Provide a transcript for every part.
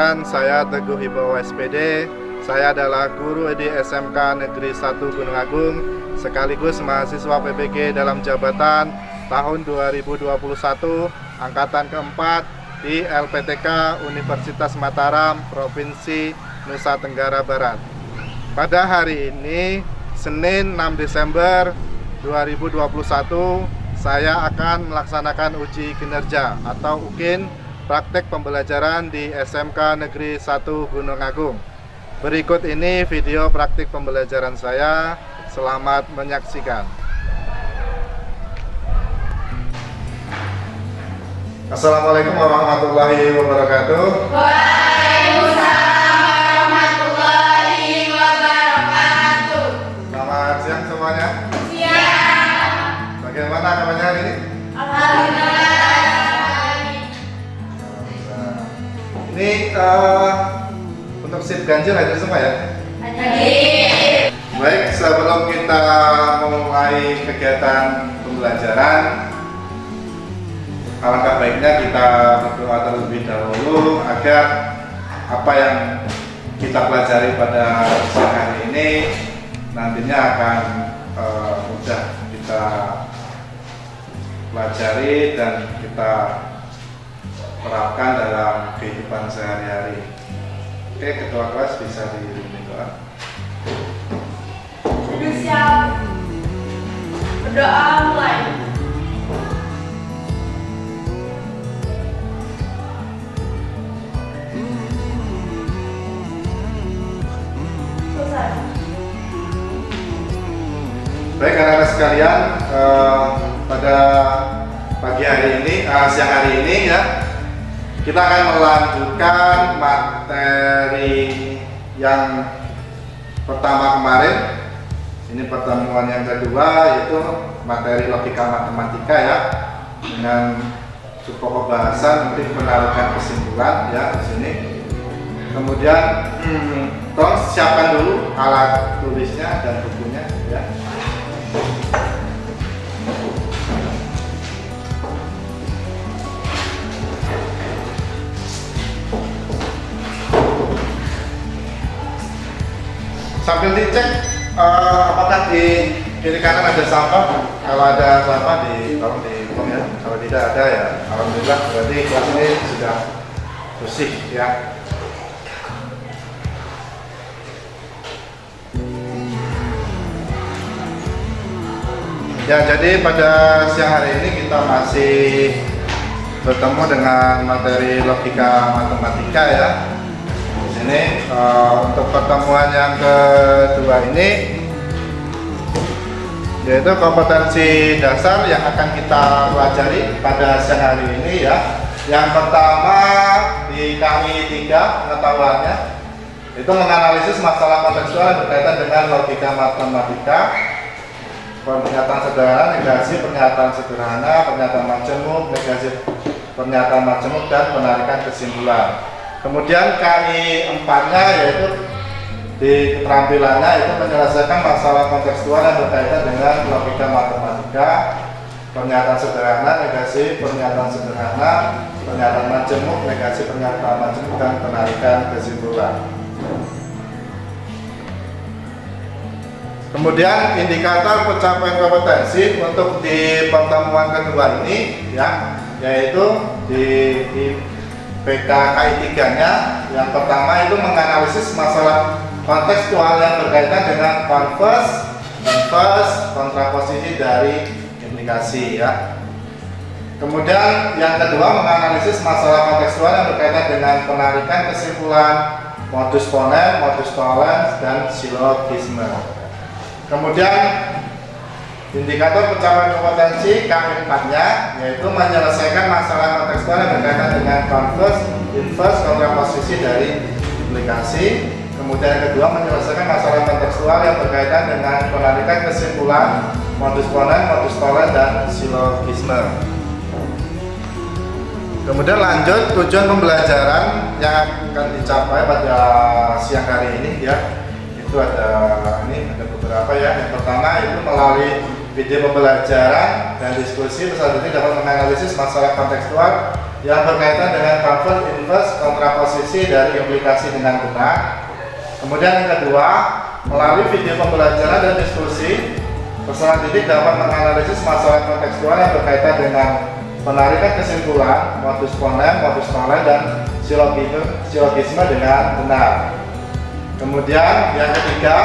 Perkenalkan, saya Teguh Hibawa SPD. Saya adalah guru di SMK Negeri 1 Gunung Agung, sekaligus mahasiswa PPG dalam jabatan tahun 2021, angkatan keempat di LPTK Universitas Mataram, Provinsi Nusa Tenggara Barat. Pada hari ini, Senin 6 Desember 2021, saya akan melaksanakan uji kinerja atau UKIN praktek pembelajaran di SMK Negeri 1 Gunung Agung. Berikut ini video praktik pembelajaran saya. Selamat menyaksikan. Assalamualaikum warahmatullahi wabarakatuh. Waalaikumsalam warahmatullahi wabarakatuh. Selamat siang semuanya. Siang. Bagaimana kabarnya hari ini? Alhamdulillah. Ini untuk sip ganjil ada semua ya? Hadir. Baik, sebelum kita memulai kegiatan pembelajaran, alangkah baiknya kita berdoa terlebih dahulu agar apa yang kita pelajari pada siang hari ini nantinya akan mudah kita pelajari dan kita terapkan dalam kehidupan sehari-hari. Oke, ketua kelas bisa dipimpin doa. Siap. Berdoa mulai. Selesai. Baik, anak-anak sekalian, pada pagi hari ini, siang hari ini ya, kita akan melanjutkan materi yang pertama kemarin. Ini pertemuan yang kedua, yaitu materi logika matematika ya, dengan pokok bahasan untuk menarikkan kesimpulan ya di sini. Kemudian tolong siapkan dulu alat tulisnya dan bukunya ya. Sambil dicek apakah di kiri kanan ada sampah. Kalau ada sampah tolong dibuang ya. Kalau tidak ada ya alhamdulillah, berarti kelas ini sudah bersih ya. Ya, jadi pada siang hari ini kita masih bertemu dengan materi logika matematika ya. Ini untuk pertemuan yang kedua ini yaitu kompetensi dasar yang akan kita pelajari pada siang hari ini ya. Yang pertama di KI 3 pengetahuannya itu menganalisis masalah kontekstual yang berkaitan dengan logika matematika, pernyataan sederhana, negasi pernyataan sederhana, pernyataan majemuk, negasi pernyataan majemuk, dan penarikan kesimpulan. Kemudian KI 4-nya yaitu di keterampilannya itu menyelesaikan masalah kontekstual yang berkaitan dengan logika matematika, pernyataan sederhana, negasi pernyataan sederhana, pernyataan majemuk, negasi pernyataan majemuk, dan penarikan kesimpulan. Kemudian indikator pencapaian kompetensi untuk di pertemuan kedua ini ya, yaitu di PKKI 3-nya yang pertama itu menganalisis masalah kontekstual yang berkaitan dengan converse, inverse, kontraposisi dari implikasi ya. Kemudian yang kedua menganalisis masalah kontekstual yang berkaitan dengan penarikan kesimpulan, modus ponens, modus tollens, dan silogisme. Kemudian indikator pencapaian kompetensi K4-nya yaitu menyelesaikan masalah kontekstual yang berkaitan dengan converse, inverse, kontraposisi dari implikasi. Kemudian yang kedua menyelesaikan masalah kontekstual yang berkaitan dengan penarikan kesimpulan, modus ponens, modus tollens, dan silogisme. Kemudian lanjut tujuan pembelajaran yang akan dicapai pada siang hari ini ya. Itu ada beberapa ya. Yang pertama itu melalui video pembelajaran dan diskusi peserta didik dapat menganalisis masalah kontekstual yang berkaitan dengan converse, inverse, kontraposisi dari implikasi dengan benar. Kemudian yang kedua, melalui video pembelajaran dan diskusi, peserta didik dapat menganalisis masalah kontekstual yang berkaitan dengan penarikan kesimpulan, modus ponen, modus tolen, dan silogisme dengan benar. Kemudian yang ketiga,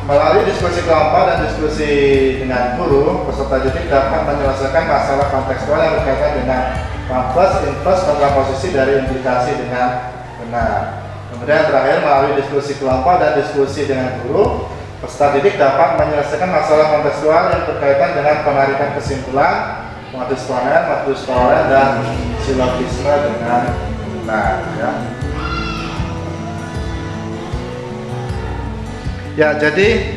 melalui diskusi kelompok dan diskusi dengan guru, peserta didik dapat menyelesaikan masalah kontekstual yang berkaitan dengan converse, inverse, kontraposisi dari implikasi dengan benar. Kemudian terakhir, melalui diskusi kelompok dan diskusi dengan guru, peserta didik dapat menyelesaikan masalah kontekstual yang berkaitan dengan penarikan kesimpulan, modus ponen, modus tolen, dan silogisme dengan benar. Ya, jadi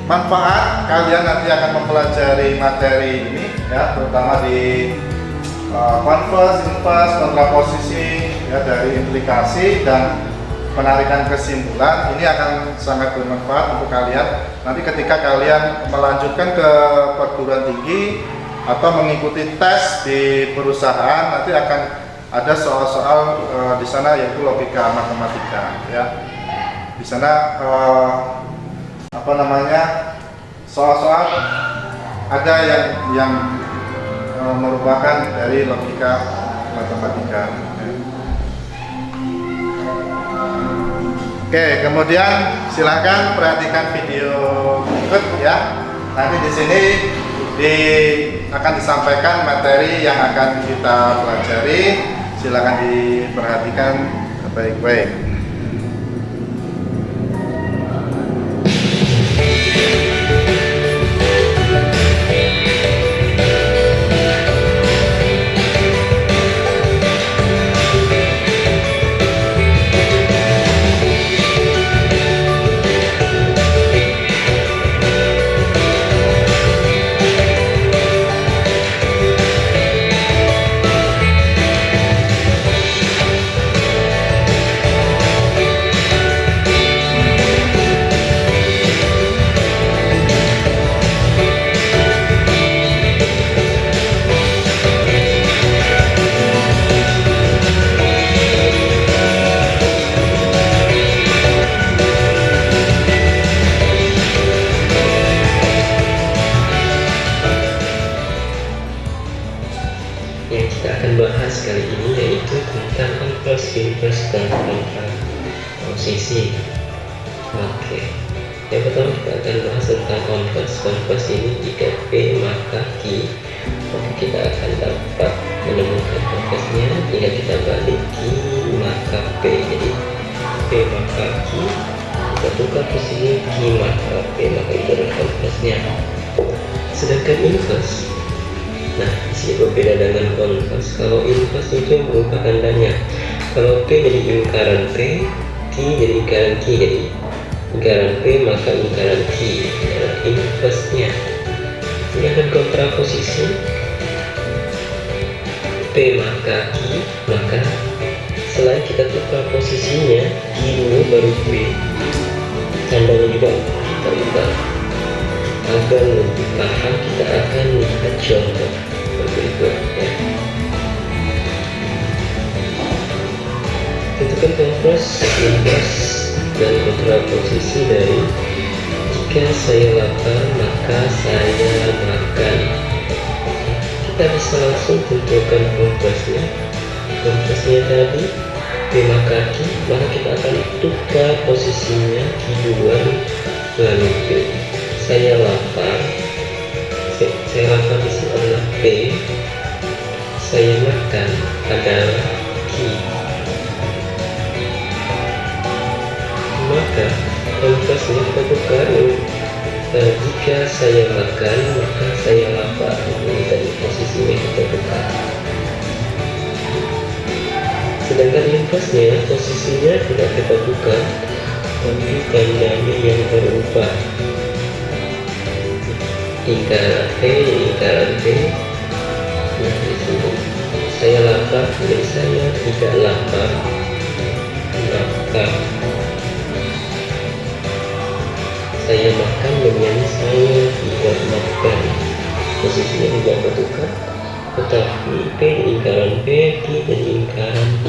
manfaat kalian nanti akan mempelajari materi ini, ya, terutama di converse, inverse, kontraposisi, ya, dari implikasi dan penarikan kesimpulan. Ini akan sangat bermanfaat untuk kalian nanti ketika kalian melanjutkan ke perguruan tinggi atau mengikuti tes di perusahaan. Nanti akan ada soal-soal di sana, yaitu logika matematika, ya. Di sana soal-soal ada yang merupakan dari logika matematika. Oke, kemudian silakan perhatikan video berikut, ya. Nanti di sini akan disampaikan materi yang akan kita pelajari. Silakan diperhatikan baik-baik. Yang kita akan bahas kali ini yaitu tentang converse, inverse, dan kontraposisi. Oke, yang pertama kita akan bahas tentang converse. Converse ini jika P maka Q, maka kita akan dapat menemukan converse-nya jika kita balik Q maka P. Jadi P maka Q, kita tukar posisi Q maka P, maka itu adalah converse-nya. Sedangkan inverse, nah, disini berbeda dengan converse. Kalau inverse itu yang berubah tandanya. Kalau P jadi lingkaran P, Q jadi lingkaran Q. Jadi lingkaran P maka lingkaran Q adalah inverse-nya. Sedangkan kontraposisi, P maka Q, maka selain kita tukar posisinya Q dulu baru P, tandanya juga kita ubah. Agar lebih paham, kita akan lihat contoh berikut, ya. Tentukan converse, inverse, dan kontraposisi dari jika saya lapar maka saya makan. Kita bisa langsung tentukan converse-nya. Converse-nya tadi P maka Q, maka kita akan tukar posisinya Q duluan lalu P. Saya lapar, saya lapar di sini adalah P, saya makan adalah Q. Maka converse-nya kita tukar, jika saya makan maka saya lapar. Ini tadi posisinya kita tukar. Sedangkan inverse-nya posisinya tidak kita tukar, tapi tandanya yang berubah. Lingkaran P, nah di sini saya lapar, jadi saya tidak lapar, maka saya makan menjadi saya tidak makan. Posisinya tidak bertukar, tetapi P di lingkaran P, Q di lingkaran Q.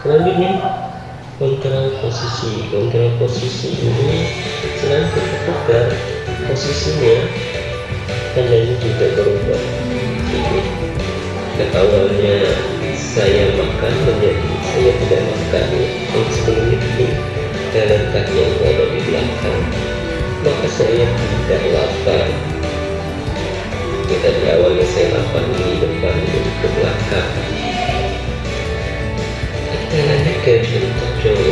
Selanjutnya kontraposisi. Kontraposisi ini selain kita tukar posisinya, tandanya juga berubah. Dan awalnya saya makan menjadi saya tidak makan. Yang sebelumnya ini letaknya ada di belakang, maka saya tidak lapar. Kita di awalnya saya lapar di depan, ke belakang. Kita lanjut ke contoh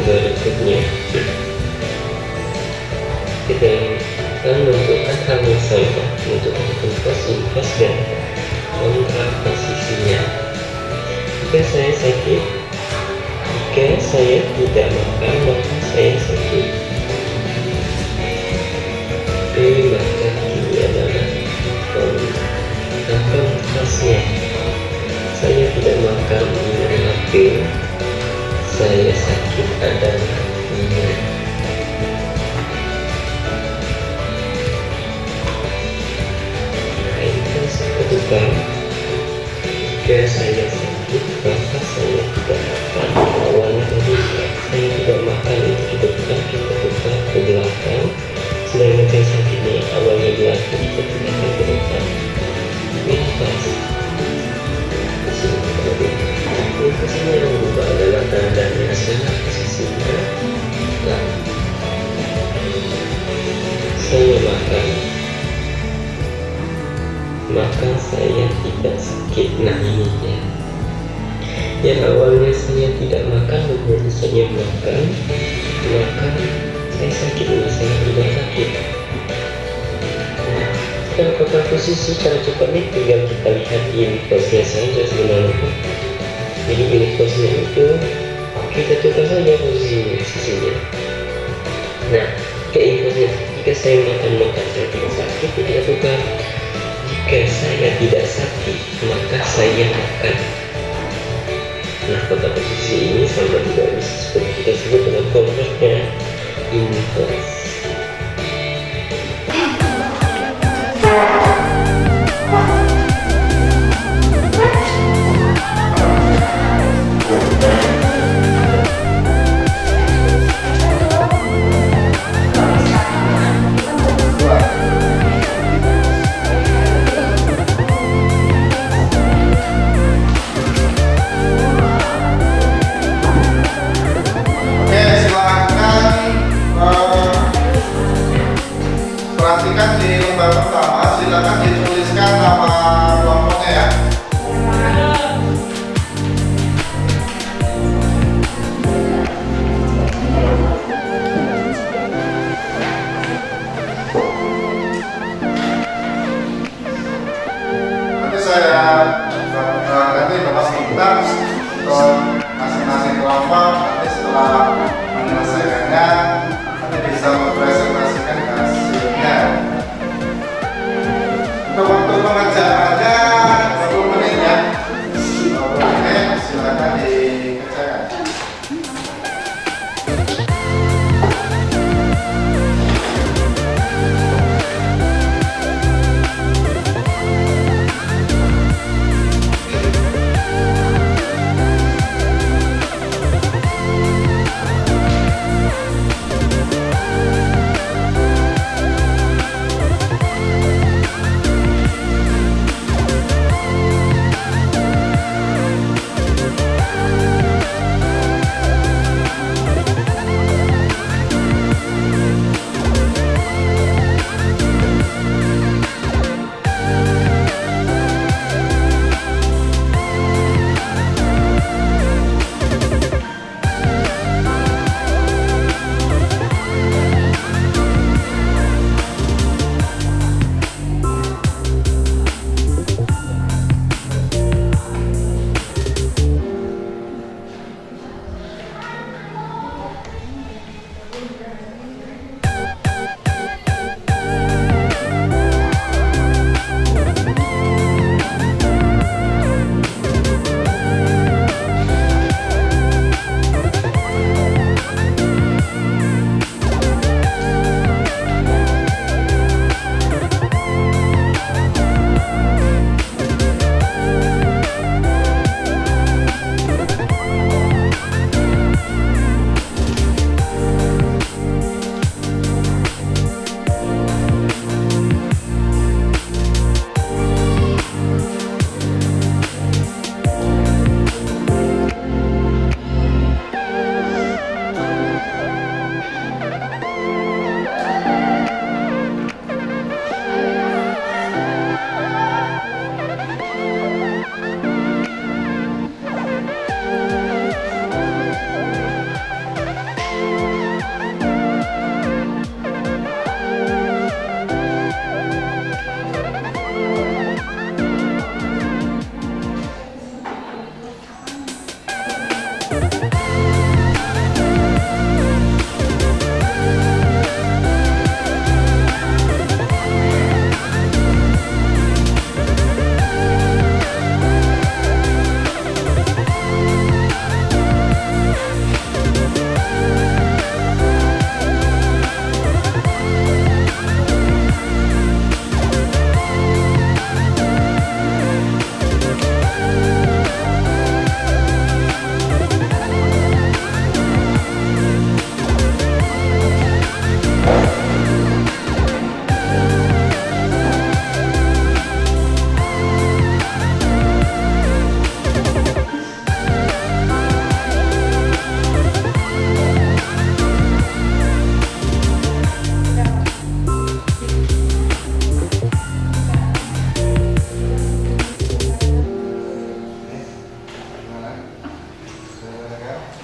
berikutnya. Kita akan menentukan hal yang sama untuk inverse dan kontraposisinya. Jika saya sakit, jika saya tidak makan, maka saya sakit. P maka ini adalah kontrasnya. Saya tidak makan adalah P, saya sakit adalah ini. Nah, ini kedudukan. Jika saya sakit, maka saya tidak makan. Awalnya tadi saya tidak makan, itu kedudukan kita tukar ke belakang. Sedangkan saya sakitnya awalnya belakang, kita tukar ke depan. Inverse. Posisinya yang berubah adalah tandanya adalah posisinya. Nah, saya makan, maka saya tidak sakit. Nah, ini ya. Yang awalnya saya tidak makan menjadi saya makan, maka saya sakit. Ini saya tidak sakit. Nah, kalau posisi cara cepatnya tinggal kita lihat inverse-nya saja sebenarnya. Jadi inverse-nya itu kita tukar saja posisinya. Nah, ke inverse-nya, jika saya makan saya tidak sakit, kita tukar. Jika saya tidak sakit, maka saya makan. Nah, pada posisi ini sama juga bisa seperti kita sebut dengan konversnya inverse. Oke, silakan Silakan.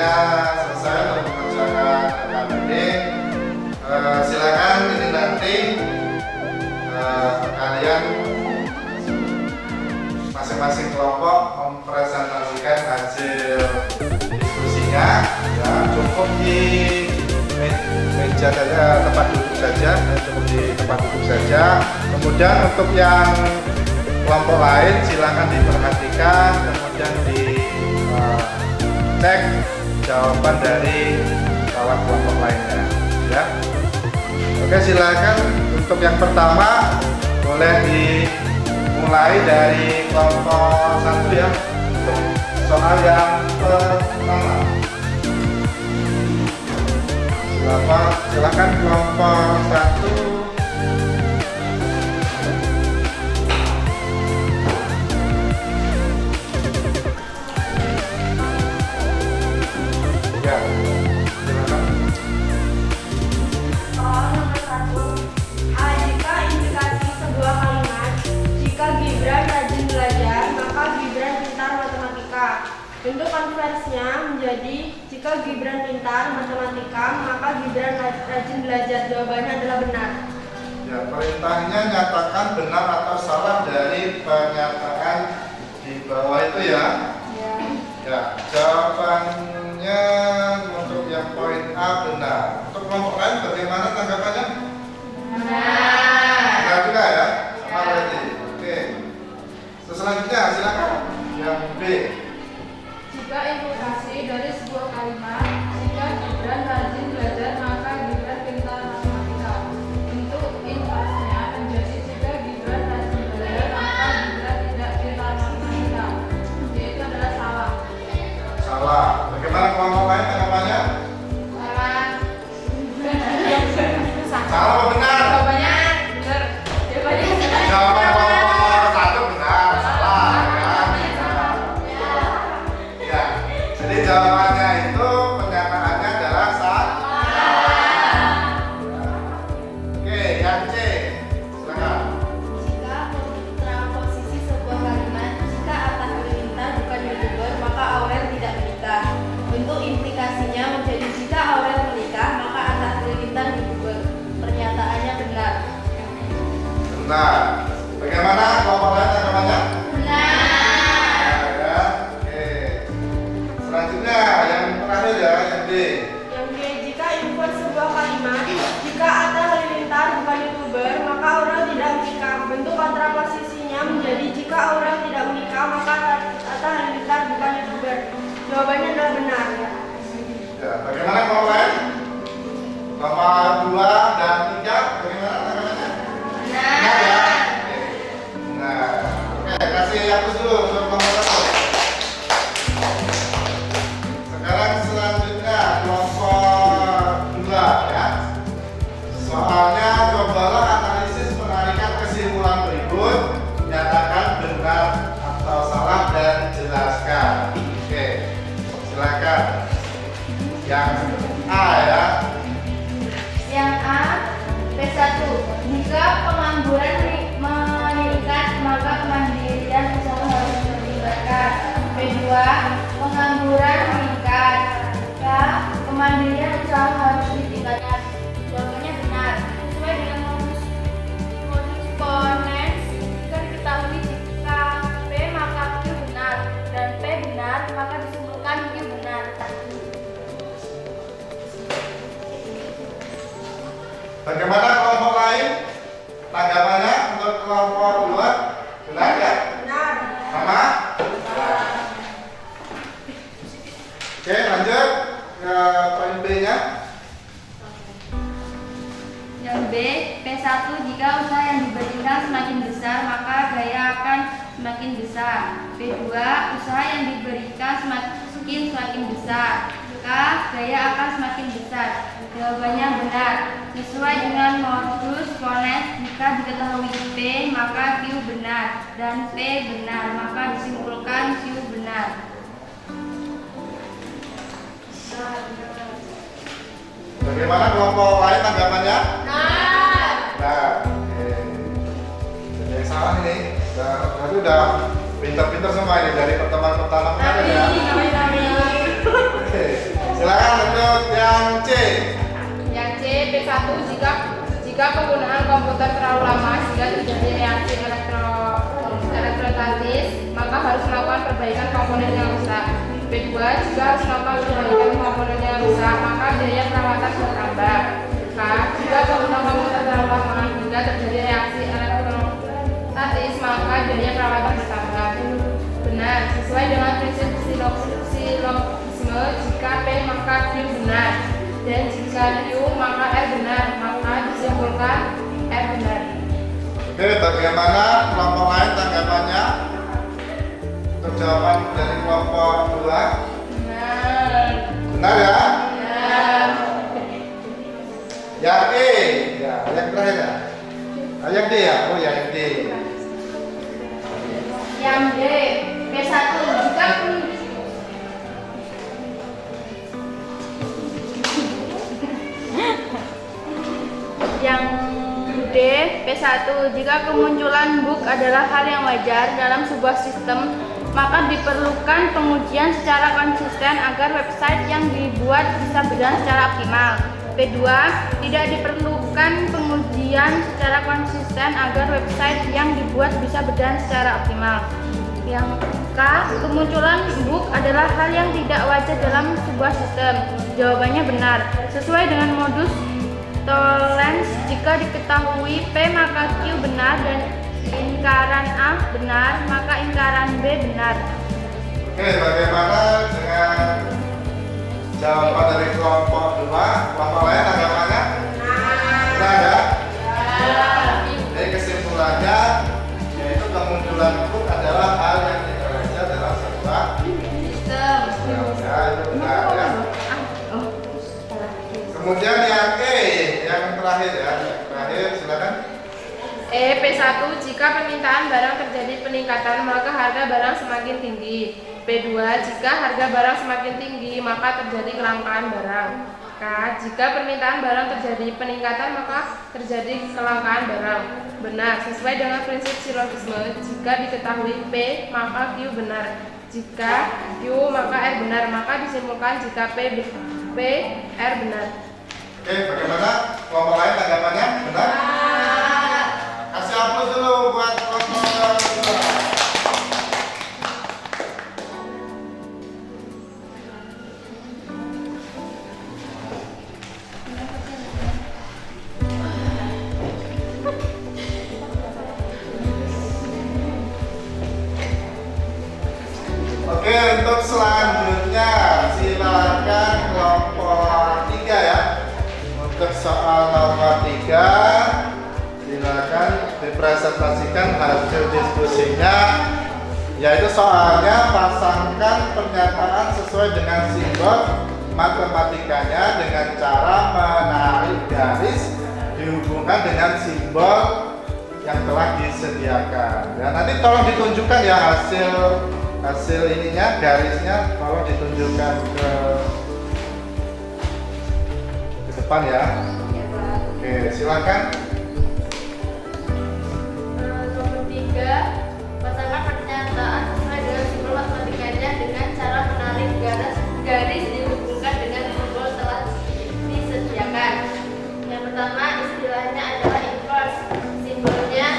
Selesai untuk mengerjakan RKPD. Silakan ini nanti kalian masing-masing kelompok mempresentasikan hasil diskusinya, ya cukup di meja saja, tempat duduk saja, cukup di tempat duduk saja. Kemudian untuk yang kelompok lain silakan diperhatikan, kemudian cek jawaban dari kawan kelompok lainnya, ya. Oke, silakan untuk yang pertama boleh dimulai dari kelompok 1 ya, untuk soal yang pertama. Silakan kelompok 1. Ya, silakan. Soal nomor 1. Jika indikasi sebuah kalimat, jika Gibran rajin belajar, maka Gibran pintar matematika. Bentuk konversinya menjadi jika Gibran pintar matematika, maka Gibran rajin belajar. Jawabannya adalah benar. Ya, perintahnya nyatakan benar atau salah dari pernyataan di bawah itu ya. Ya. Ya, jawabannya untuk yang poin A benar. Untuk kelompok lain bagaimana tanggapannya? Benar. Benar juga ya? Sama berarti. Oke. Selanjutnya silakan yang B. Jika implikasi dari sebuah kalimat, jika Gibran rajin belajar, maka Gibran pintar Salah apa benar? Jawabannya benar. Jawabannya Jawaban kelompok satu benar, salah ya. Ya, jadi jawabannya itu pernyataannya adalah salah. Oke, yang C, silakan. Jika transposisi sebuah kalimat, jika Atta Halilintar bukan YouTuber, maka Aurel tidak menikah. Bentuk implikasinya menjadi jika Aurel menikah, maka Atta Halilintar YouTuber. Pernyataannya benar. Benar. Bagaimana kelompok lain tanggapannya? Benar. Benar ya. Oke. Selanjutnya yang terakhir ya, yang D. Yang B, jika import sebuah kalimat, jika Atta Halilintar bukan YouTuber, maka Aurel tidak menikah. Bentuk kontraposisinya menjadi jika Aurel tidak menikah, maka Atta Halilintar bukan YouTuber. Jawabannya adalah benar. Ya, bagaimana kelompok lain? Kelompok 2 dan 3 bagaimana tanggapannya? Benar ya. Oke. Nah, oke, kasih hapus dulu untuk kelompok 1. Sekarang selanjutnya kelompok 2 ya. Soalnya cobalah analisis penarikan kesimpulan berikut, nyatakan benar atau salah dan jelaskan. Oke, silakan. Yang A ya. Yang A, P1. Jika pengangguran meningkat, maka kemandirian usaha harus ditingkatkan. P2, pengangguran meningkat, maka kemandirian usaha harus ditingkatkan. Jawabannya benar. Sesuai dengan modus ponens, jika diketahui jika P maka Q benar dan P benar, maka disimpulkan Q benar. Bagaimana kelompok lain? Tanggapannya untuk kelompok 2 benar ya? Benar. Sama? Oke, lanjut ke poin B-nya. Yang B, P1, jika usaha yang dibandingkan semakin besar, maka gaya akan semakin besar. P2, usaha yang diberikan semakin besar, maka gaya akan semakin besar. Jawabannya benar. Sesuai dengan modus ponens, jika diketahui P, maka Q benar, dan P benar, maka disimpulkan Q benar. Bagaimana kelompok lain tanggapannya? Benar. Nah, oke. Jadi yang salah ini, berarti udah pintar-pintar semua ini dari pertemuan pertama kemarin ya. Oke, silakan untuk yang C. Yang C, P1, jika penggunaan komputer terlalu lama sehingga terjadi reaksi elektrostatis, maka harus melakukan perbaikan komponen yang rusak. P2, jika harus melakukan perbaikan komponen yang rusak, maka biaya perawatan bertambah. K, jika penggunaan komputer terlalu lama hingga terjadi reaksi elektrostatis, maka biaya perawatan bertambah. Benar, sesuai dengan prinsip silogisme, jika P maka Q benar, dan jika Q maka R benar, maka disimpulkan R benar. Oke, bagaimana kelompok lain tanggapannya? Untuk jawaban dari kelompok 2 Benar. benar ya? Benar. Yang E, ya, yang terakhir ya. Yang D ya? Oh ya, yang D. Yang D, P1, jika Yang D, P1, jika kemunculan bug adalah hal yang wajar dalam sebuah sistem, maka diperlukan pengujian secara konsisten agar website yang dibuat bisa berjalan secara optimal. P2, tidak diperlukan pengujian secara konsisten agar website yang dibuat bisa berjalan secara optimal. Yang K, kemunculan bug adalah hal yang tidak wajar dalam sebuah sistem. Jawabannya benar. Sesuai dengan modus tollens, jika diketahui P maka Q benar dan ingkaran A benar, maka ingkaran B benar. Oke, bagaimana dengan jawaban dari kelompok 2? Kelompok lain tanggapannya? Benar ya? Jadi kesimpulannya yaitu kemunculan bug adalah hal yang tidak wajar dalam sebuah Sistem. ya, itu benar ya. Kemudian yang E, yang terakhir ya. P1 jika permintaan barang terjadi peningkatan maka harga barang semakin tinggi. P2 jika harga barang semakin tinggi maka terjadi kelangkaan barang. K jika permintaan barang terjadi peningkatan maka terjadi kelangkaan barang. Benar, sesuai dengan prinsip silogisme. Jika diketahui P maka Q benar. Jika Q maka R benar, maka disimpulkan jika P R benar. Oke, bagaimana kelompok lain tanggapannya? Benar? Kasih aplaus dulu buat kelompok kedua. Oke, untuk selanjutnya silakan kelompok 3 ya. Untuk soal nomor 3 silakan dipresentasikan hasil diskusinya, yaitu soalnya pasangkan pernyataan sesuai dengan simbol matematikanya dengan cara menarik garis dihubungkan dengan simbol yang telah disediakan. Dan nanti tolong ditunjukkan ya hasil ininya, garisnya tolong ditunjukkan ke depan ya. Oke, silakan. Nomor 3, pasangkan pernyataan sesuai dengan simbol matematikanya dengan cara menarik garis dihubungkan dengan simbol telah disediakan. Yang pertama istilahnya adalah inverse. Simbolnya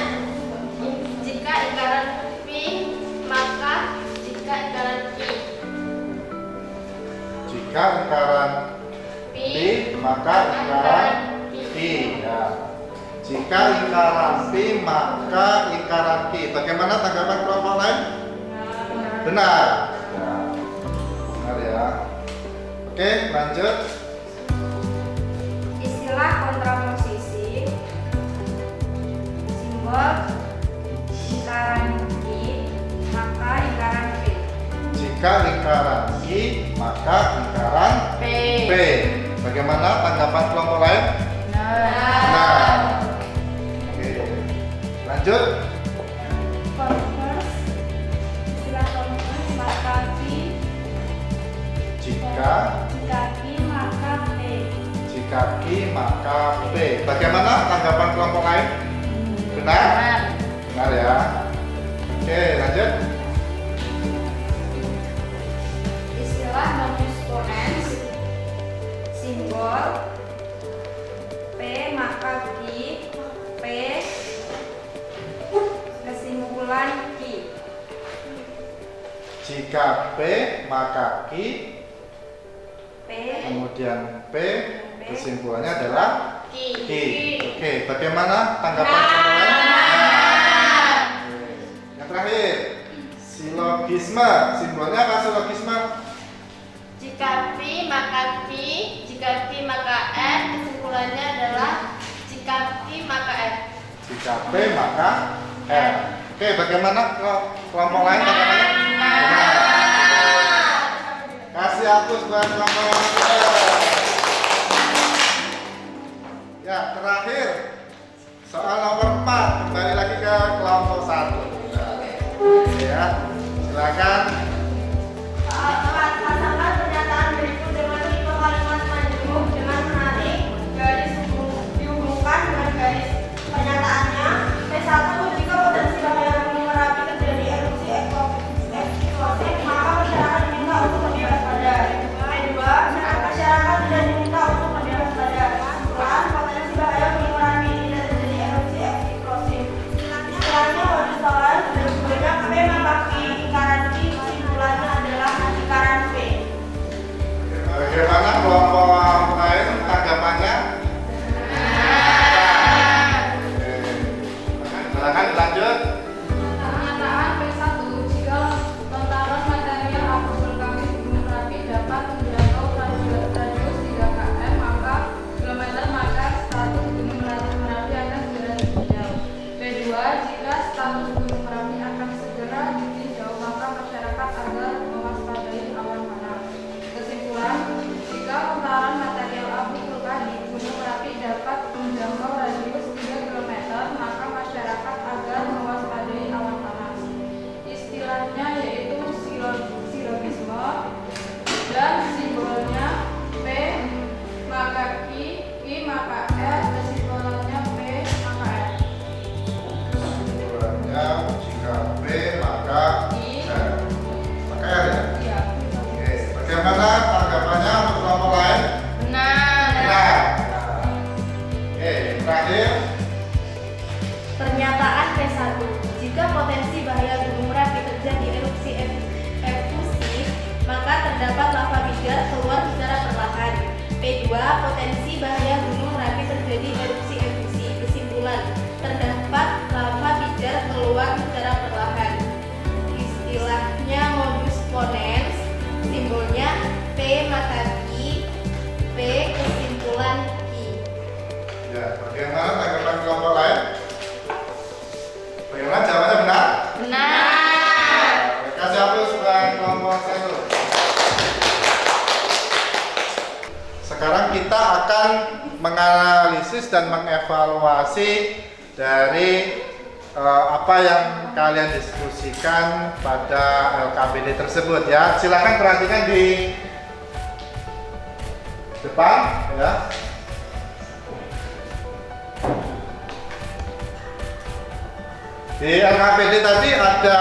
jika lingkaran P maka jika lingkaran Q. Jika lingkaran P maka lingkaran Q ya. Jika lingkaran P maka lingkaran Q. Bagaimana tanggapan kelompok lain? Benar. Ya. Benar ya. Oke, lanjut. Istilah kontraposisi, simbol lingkaran Q maka lingkaran P. Jika lingkaran Q maka lingkaran P. Bagaimana tanggapan kelompok lain? Benar. Oke. Lanjut. Converse, istilah converse maka Q Jika Q maka P. Jika Q maka P. Bagaimana tanggapan kelompok lain? Benar? Benar ya. Oke, lanjut. Istilah non-exponens, simbol P maka Q, P kesimpulan Q. Jika P maka Q, P kemudian P kesimpulannya adalah Q. Q. Oke, bagaimana tanggapan kelompok lain? Oke. Yang terakhir, silogisme. Simbolnya apa silogisme? Jika P maka Q, jika Q maka R, kesimpulannya adalah jika Q maka R. Jika P maka R. Oke, bagaimana kelompok lain tanggapannya? Benar. Kasih hapus buat kelompok lain. Ya, terakhir soal nomor 4, kembali lagi ke kelompok 1. Ya, silakan. Pasangkan pernyataan berikut dengan tipe kalimat majemuk dengan menarik garis dihubungkan dengan garis pernyataannya. P1 jika potensi bahaya gunung Merapi terjadi erupsi eksplosif maka masyarakat diminta untuk lebih waspada. P2 masyarakat tidak diminta untuk lebih waspada. Kesimpulan potensi bahaya gunung Merapi tidak terjadi erupsi eksplosif. Istilahnya modus soal banyak P maka Q lingkaran Q, kesimpulannya adalah lingkaran P. Bagaimana kelompok lain tanggapannya? Oke. Silakan dilanjut. Pernyataan P1 jika lontaran material abu vulkanis Gunung Merapi dapat menjangkau radius 3 km maka status Gunung Merapi akan segera ditinjau. P2 jika status Gunung Merapi akan segera ditinjau maka masyarakat agar mewaspadai awan panas. Kesimpulan, jika lontaran material abu vulkanis Gunung Merapi dapat menjangkau radius 3 km maka masyarakat terakhir. Pernyataan P1. Jika potensi bahaya Gunung Merapi terjadi erupsi efusif, maka terdapat lava pijar keluar secara perlahan. P2. Potensi bahaya Gunung Merapi terjadi erupsi efusif. Kesimpulan, terdapat lava pijar keluar secara perlahan. Istilahnya modus ponens, simbolnya P maka Q, P kesimpulan Q. Ya, bagaimana tanggapan kelompok lain? Bagaimana jawabannya benar? Benar. Kasih hapus buat kelompok 1. Sekarang kita akan menganalisis dan mengevaluasi dari apa yang kalian diskusikan pada LKPD tersebut ya. Silakan perhatikan di depan ya. Di LKPD tadi ada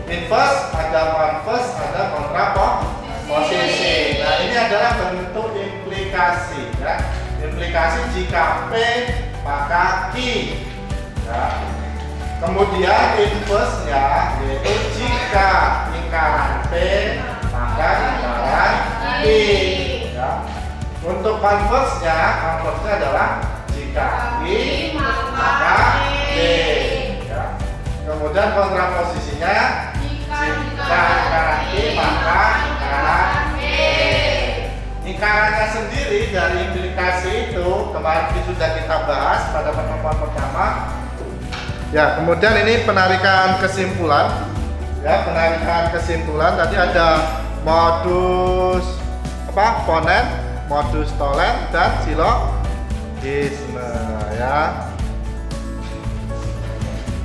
inverse, ada converse, ada kontraposisi. Nah, ini adalah bentuk implikasi ya. Implikasi jika P maka Q ya. Kemudian inverse-nya yaitu jika lingkaran P maka lingkaran Q ya. Untuk converse-nya adalah jika Q maka P ya. Kemudian kontraposisinya jika lingkaran Q maka lingkaran P. Lingkarannya sendiri dari implikasi itu kemarin sudah kita bahas pada pertemuan pertama. Ya, kemudian ini penarikan kesimpulan. Ya, penarikan kesimpulan tadi ada modus ponen, modus tolen dan silogisme ya.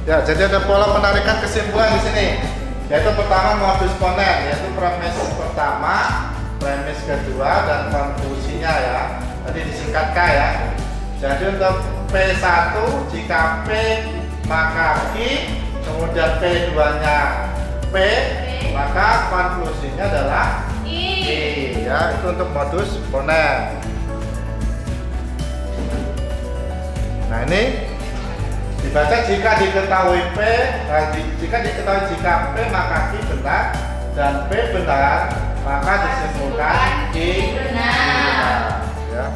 Ya, jadi ada pola penarikan kesimpulan di sini. Yaitu pertama modus ponen, yaitu premis pertama, premis kedua dan konklusinya ya. Tadi disingkat K ya. Jadi untuk P1 jika P maka Q, kemudian P2 nya P, maka konklusinya adalah I ya. Itu untuk modus ponen. Nah, ini dibaca jika diketahui P, jika diketahui jika P maka Q benar dan P benar, maka disimpulkan Q benar. Ya.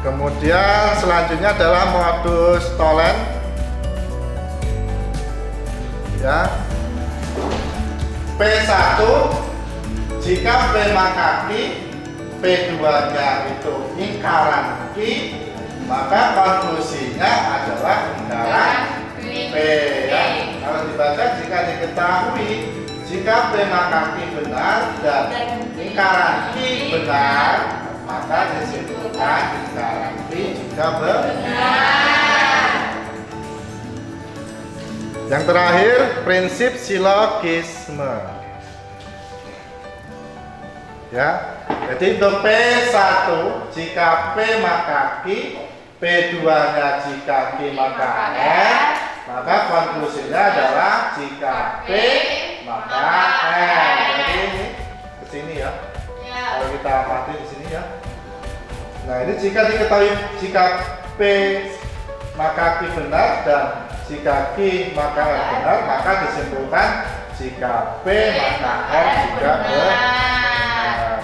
Kemudian selanjutnya adalah modus tolen. Ya. P1 jika P maka Q, P2-nya itu lingkaran Q, maka konklusinya adalah lingkaran P ya. Kalau dibaca jika diketahui jika P maka Q benar dan lingkaran Q benar, maka disimpulkan lingkaran Q juga benar. Yang terakhir, prinsip silogisme. Ya, jadi untuk P1 jika P maka Q, P2-nya jika Q maka R, maka konklusinya adalah jika P maka R. Jadi ini ke sini ya. Kalau kita amati di sini ya. Nah, ini jika diketahui jika P maka Q benar dan jika Q maka R benar, maka disimpulkan jika P maka R juga benar.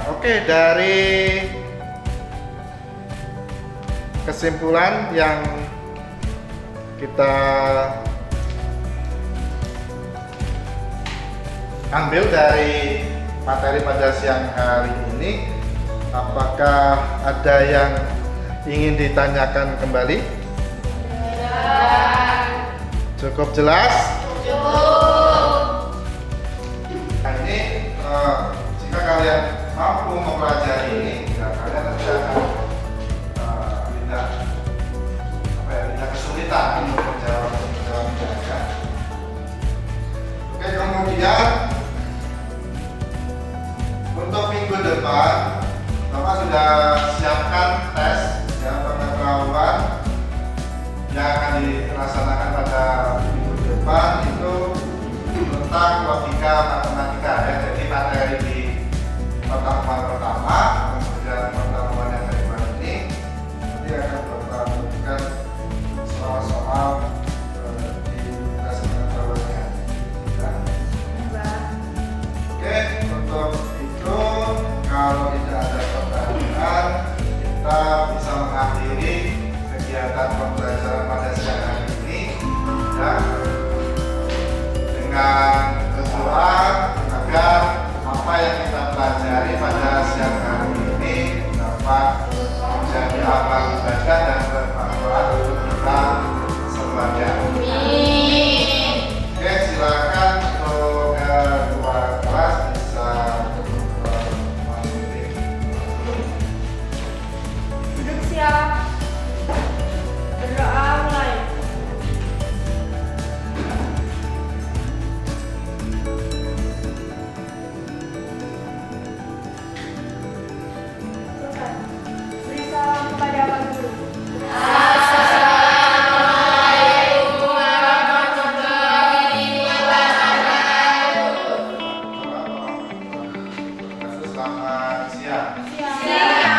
Oke, dari kesimpulan yang kita ambil dari materi pada siang hari ini, apakah ada yang ingin ditanyakan kembali? Cukup jelas? Nah, ini jika kalian mampu mempelajari ini, ya, kalian nanti akan tidak kesulitan untuk menjawab mereka. Oke, kemudian untuk minggu depan Bapak sudah siapkan tes yang pengetahuan yang akan dilaksanakan pada minggu depan itu tentang logika matematika ya. Jadi materi di pertemuan pertama, kemudian pertemuan yang kedua ini nanti akan Bapak berikan soal-soal di tugas pengetahuannya. Ya. Oke, untuk itu kalau tidak ada pertanyaan, kita bisa mengakhiri kegiatan pembelajaran pada siang hari ini ya, dengan berdoa agar apa yang kita pelajari pada siang hari ini dapat menjadi amal ibadah dan bermanfaat untuk kita semuanya. Oke, silakan untuk ketua kelas bisa mengikuti. Duduk siap. Berdoa mulai. Selesai. Beri salam kepada Pak Guru. Selamat siang. Siap.